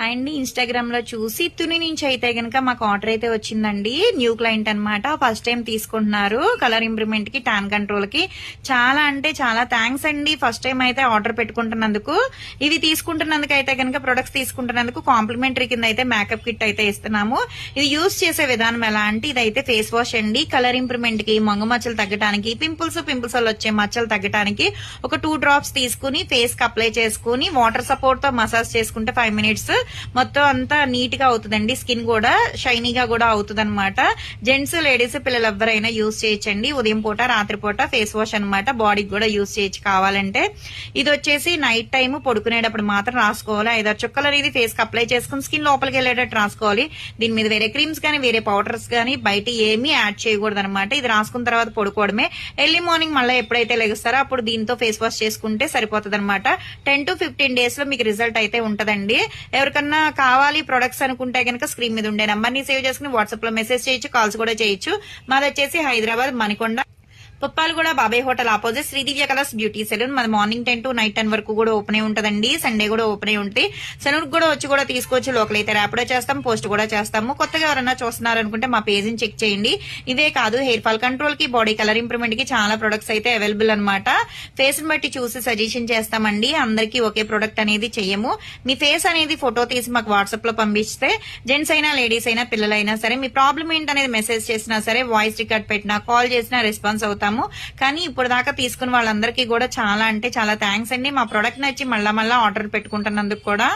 And Instagram లో చూసి తుని నుంచి అయితే గనక మాకు ఆర్డర్ అయితే వచ్చిందండి. న్యూ క్లయింట్ అన్నమాట. ఫస్ట్ టైం తీసుకుంటున్నారు కలర్ ఇంప్రూవ్మెంట్ కి, టాన్ కంట్రోల్ కి. చాలా అంటే చాలా థ్యాంక్స్ అండి ఫస్ట్ టైం అయితే ఆర్డర్ పెట్టుకుంటున్నందుకు. ఇవి తీసుకుంటున్నందుకు అయితే గనక, ప్రొడక్ట్స్ తీసుకుంటున్నందుకు కాంప్లిమెంటరీ కింద అయితే మేకప్ కిట్ అయితే ఇస్తున్నాము. ఇది యూజ్ చేసే విధానం ఎలా అంటే, ఇదైతే ఫేస్ వాష్ అండి. కలర్ ఇంప్రూవ్మెంట్ కి, మొంగ మచ్చలు తగ్గడానికి, పింపుల్స్ వల్ల వచ్చే మచ్చలు తగ్గడానికి ఒక 2 డ్రాప్స్ తీసుకుని ఫేస్ కి అప్లై చేసుకుని వాటర్ సపోర్ట్ తో మసాజ్ చేసుకుంటే 5 మినిట్స్ మొత్తం అంతా నీట్ గా అవుతుందండి. స్కిన్ కూడా షైనీగా కూడా అవుతుంది అనమాట. జెంట్స్, లేడీస్, పిల్లలు ఎవరైనా యూజ్ చేయొచ్చండి. ఉదయం పూట, రాత్రి పూట ఫేస్ వాష్ అనమాట. బాడీకి కూడా యూజ్ చేయొచ్చు కావాలంటే. ఇది వచ్చేసి నైట్ టైం పడుకునేటప్పుడు మాత్రం రాసుకోవాలి. 5-6 చుక్కలు అనేది ఫేస్ కి అప్లై చేసుకుని స్కిన్ లోపలికి వెళ్ళేటట్టు రాసుకోవాలి. దీని మీద వేరే క్రీమ్స్ కానీ, వేరే పౌడర్స్ కానీ బయట ఏమీ యాడ్ చేయకూడదు అనమాట. ఇది రాసుకున్న తర్వాత పడుకోవడమే. ఎర్లీ మార్నింగ్ మళ్ళీ ఎప్పుడైతే లెగుస్తారో అప్పుడు దీంతో ఫేస్ వాష్ చేసుకుంటే సరిపోతుంది అనమాట. 10 to 15 డేస్ లో మీకు రిజల్ట్ అయితే ఉంటదండి. ఎవరికన్నా కావాలి ప్రొడక్ట్స్ అనుకుంటే కనుక స్క్రీన్ మీద ఉండే నంబర్ ని సేవ్ చేసుకుని వాట్సాప్ లో మెసేజ్ చేయొచ్చు, కాల్స్ కూడా చేయొచ్చు. మాది వచ్చేసి Hyderabad Manikonda, Puppalaguda, Babai hotel opposite Sridivya colours beauty salon. మాది మార్నింగ్ 10 to నైట్ 10 వరకు కూడా ఓపెన్ అయి ఉంటదండి. సండే కూడా ఓపెన్ అయి ఉంటుంది. సెలూన్ కూడా వచ్చి కూడా తీసుకోవచ్చు. లోకల్ అయితే ర్యాపిడో చేస్తాం, పోస్ట్ కూడా చేస్తాము. కొత్తగా ఎవరైనా చూస్తున్నారనుకుంటే మా పేజ్ ని చెక్ చేయండి. ఇవే కాదు, హెయిర్ ఫాల్ కంట్రోల్ కి, బాడీ కలర్ ఇంప్రూవ్మెంట్ కి చాలా ప్రొడక్ట్స్ అయితే అవైలబుల్ అనమాట. ఫేస్ ని బట్టి చూసి సజెషన్ చేస్తామండి. అందరికీ ఒకే ప్రొడక్ట్ అనేది చెయ్యము. మీ ఫేస్ అనేది ఫోటో తీసి మాకు వాట్సాప్ లో పంపిస్తే, జెంట్స్ అయినా, లేడీస్ అయినా, పిల్లలైనా సరే, మీ ప్రాబ్లం ఏంటనేది మెసేజ్ చేసినా సరే, వాయిస్ రికార్డ్ పెట్టినా, కాల్ చేసినా రెస్పాన్స్ అవుతాము. కానీ ఇప్పుడు దాకా తీసుకున్న వాళ్ళందరికీ కూడా చాలా అంటే చాలా థ్యాంక్స్ అండి. మా ప్రొడక్ట్ నచ్చి మళ్ళా ఆర్డర్ పెట్టుకుంటున్నందుకు కూడా.